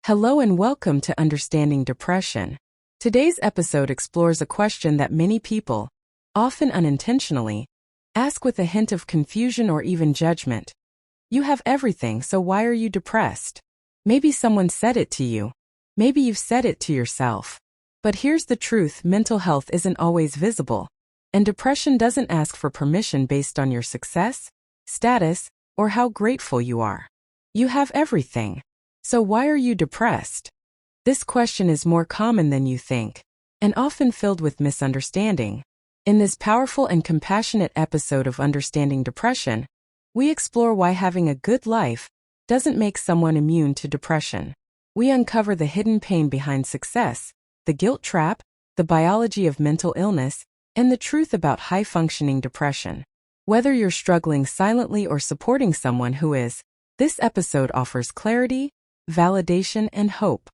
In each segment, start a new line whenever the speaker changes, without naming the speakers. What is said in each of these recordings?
Hello and welcome to Understanding Depression. Today's episode explores a question that many people, often unintentionally, ask with a hint of confusion or even judgment. You have everything, so why are you depressed? Maybe someone said it to you. Maybe you've said it to yourself. But here's the truth: mental health isn't always visible. And depression doesn't ask for permission based on your success, status, or how grateful you are. You have everything. So why are you depressed? This question is more common than you think, and often filled with misunderstanding. In this powerful and compassionate episode of Understanding Depression, we explore why having a good life doesn't make someone immune to depression. We uncover the hidden pain behind success, the guilt trap, the biology of mental illness, and the truth about high-functioning depression. Whether you're struggling silently or supporting someone who is, this episode offers clarity, validation, and hope.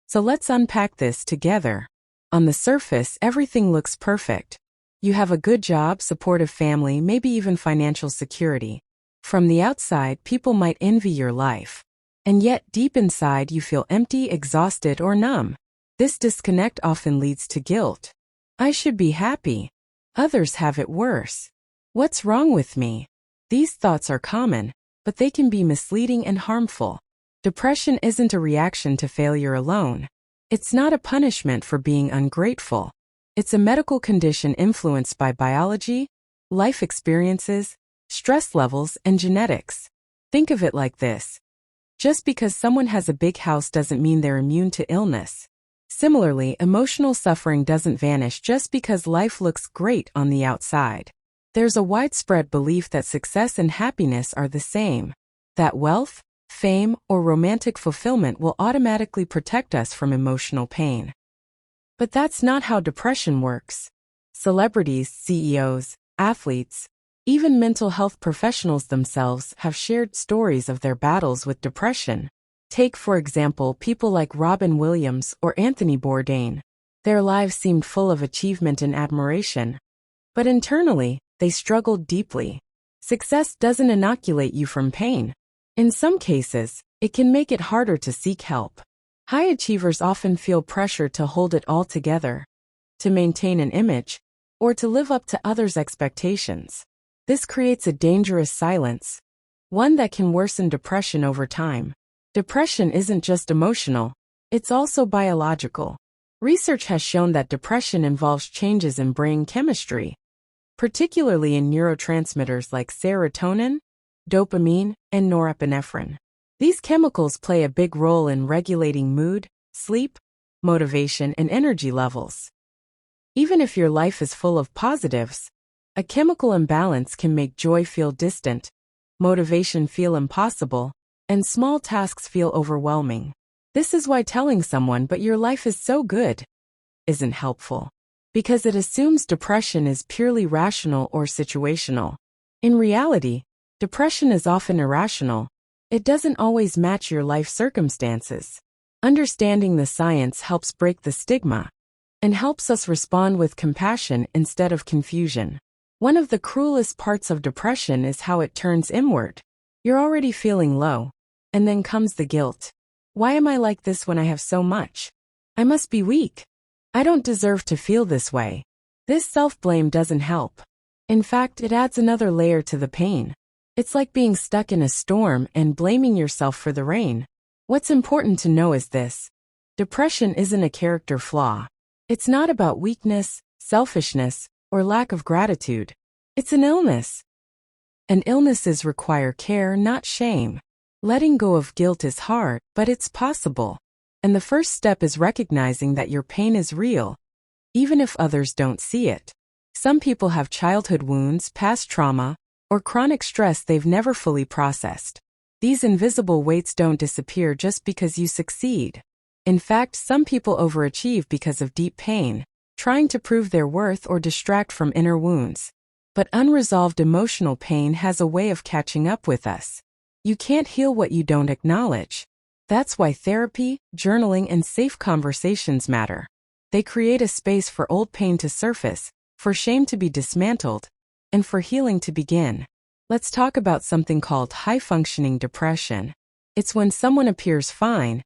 So let's unpack this together. On the surface, everything looks perfect. You have a good job, supportive family, maybe even financial security. From the outside, people might envy your life. And yet, deep inside, you feel empty, exhausted, or numb. This disconnect often leads to guilt. I should be happy. Others have it worse. What's wrong with me? These thoughts are common, but they can be misleading and harmful. Depression isn't a reaction to failure alone. It's not a punishment for being ungrateful. It's a medical condition influenced by biology, life experiences, stress levels, and genetics. Think of it like this. Just because someone has a big house doesn't mean they're immune to illness. Similarly, emotional suffering doesn't vanish just because life looks great on the outside. There's a widespread belief that success and happiness are the same, that wealth, fame, or romantic fulfillment will automatically protect us from emotional pain. But that's not how depression works. Celebrities, CEOs, athletes, even mental health professionals themselves have shared stories of their battles with depression. Take, for example, people like Robin Williams or Anthony Bourdain. Their lives seemed full of achievement and admiration. But internally, they struggled deeply. Success doesn't inoculate you from pain. In some cases, it can make it harder to seek help. High achievers often feel pressure to hold it all together, to maintain an image, or to live up to others' expectations. This creates a dangerous silence, one that can worsen depression over time. Depression isn't just emotional, it's also biological. Research has shown that depression involves changes in brain chemistry, particularly in neurotransmitters like serotonin, dopamine, and norepinephrine. These chemicals play a big role in regulating mood, sleep, motivation, and energy levels. Even if your life is full of positives, a chemical imbalance can make joy feel distant, motivation feel impossible, and small tasks feel overwhelming. This is why telling someone, "but your life is so good," isn't helpful, because it assumes depression is purely rational or situational. In reality, depression is often irrational. It doesn't always match your life circumstances. Understanding the science helps break the stigma and helps us respond with compassion instead of confusion. One of the cruelest parts of depression is how it turns inward. You're already feeling low, and then comes the guilt. Why am I like this when I have so much? I must be weak. I don't deserve to feel this way. This self-blame doesn't help. In fact, it adds another layer to the pain. It's like being stuck in a storm and blaming yourself for the rain. What's important to know is this: depression isn't a character flaw. It's not about weakness, selfishness, or lack of gratitude. It's an illness. And illnesses require care, not shame. Letting go of guilt is hard, but it's possible. And the first step is recognizing that your pain is real, even if others don't see it. Some people have childhood wounds, past trauma, or chronic stress they've never fully processed. These invisible weights don't disappear just because you succeed. In fact, some people overachieve because of deep pain, trying to prove their worth or distract from inner wounds. But unresolved emotional pain has a way of catching up with us. You can't heal what you don't acknowledge. That's why therapy, journaling, and safe conversations matter. They create a space for old pain to surface, for shame to be dismantled, and for healing to begin. Let's talk about something called high-functioning depression. It's when someone appears fine,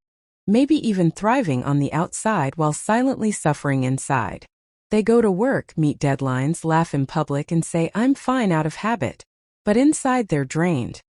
maybe even thriving on the outside while silently suffering inside. They go to work, meet deadlines, laugh in public, and say, "I'm fine," out of habit. But inside they're drained.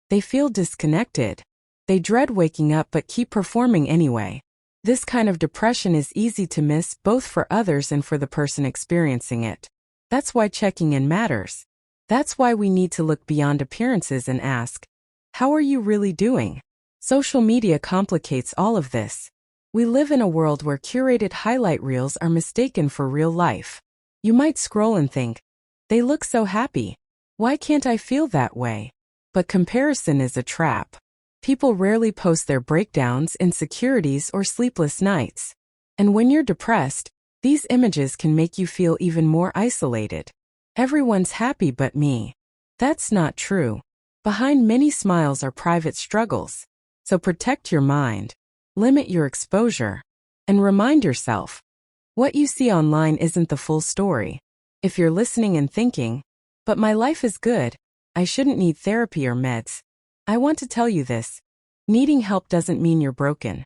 They feel disconnected. They dread waking up but keep performing anyway. This kind of depression is easy to miss both for others and for the person experiencing it. That's why checking in matters. That's why we need to look beyond appearances and ask, how are you really doing? Social media complicates all of this. We live in a world where curated highlight reels are mistaken for real life. You might scroll and think, they look so happy. Why can't I feel that way? But comparison is a trap. People rarely post their breakdowns, insecurities, or sleepless nights. And when you're depressed, these images can make you feel even more isolated. Everyone's happy but me. That's not true. Behind many smiles are private struggles. So protect your mind, limit your exposure, and remind yourself, what you see online isn't the full story. If you're listening and thinking, but my life is good, I shouldn't need therapy or meds, I want to tell you this. Needing help doesn't mean you're broken.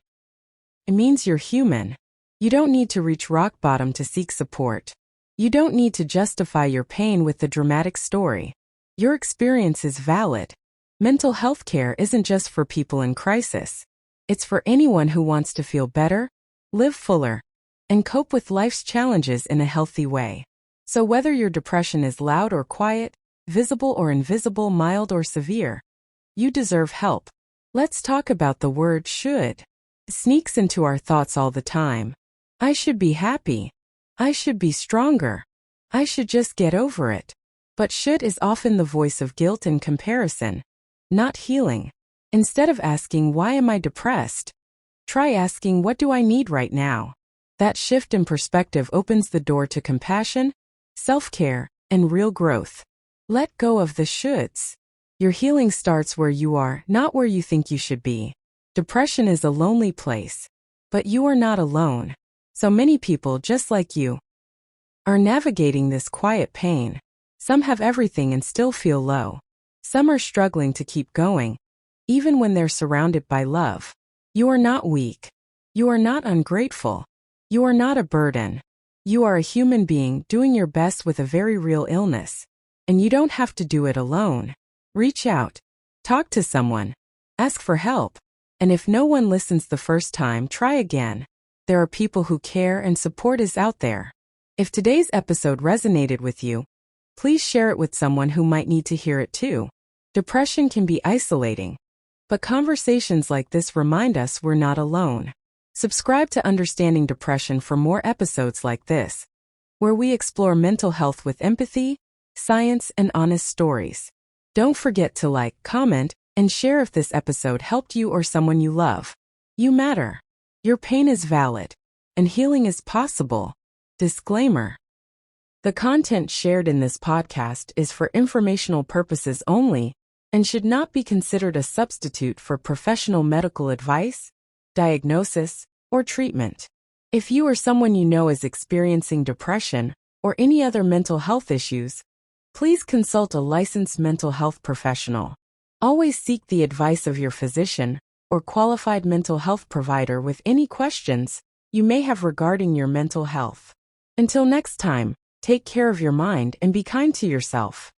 It means you're human. You don't need to reach rock bottom to seek support. You don't need to justify your pain with the dramatic story. Your experience is valid. Mental health care isn't just for people in crisis. It's for anyone who wants to feel better, live fuller, and cope with life's challenges in a healthy way. So whether your depression is loud or quiet, visible or invisible, mild or severe, you deserve help. Let's talk about the word should. It sneaks into our thoughts all the time. I should be happy. I should be stronger. I should just get over it. But should is often the voice of guilt and comparison, not healing. Instead of asking, why am I depressed? Try asking, what do I need right now? That shift in perspective opens the door to compassion, self-care, and real growth. Let go of the shoulds. Your healing starts where you are, not where you think you should be. Depression is a lonely place. But you are not alone. So many people, just like you, are navigating this quiet pain. Some have everything and still feel low. Some are struggling to keep going, even when they're surrounded by love. You are not weak. You are not ungrateful. You are not a burden. You are a human being doing your best with a very real illness. And you don't have to do it alone. Reach out. Talk to someone. Ask for help. And if no one listens the first time, try again. There are people who care and support is out there. If today's episode resonated with you, please share it with someone who might need to hear it too. Depression can be isolating, but conversations like this remind us we're not alone. Subscribe to Understanding Depression for more episodes like this, where we explore mental health with empathy, science, and honest stories. Don't forget to like, comment, and share if this episode helped you or someone you love. You matter. Your pain is valid, and healing is possible. Disclaimer. The content shared in this podcast is for informational purposes only and should not be considered a substitute for professional medical advice, diagnosis, or treatment. If you or someone you know is experiencing depression or any other mental health issues, please consult a licensed mental health professional. Always seek the advice of your physician or qualified mental health provider with any questions you may have regarding your mental health. Until next time, take care of your mind and be kind to yourself.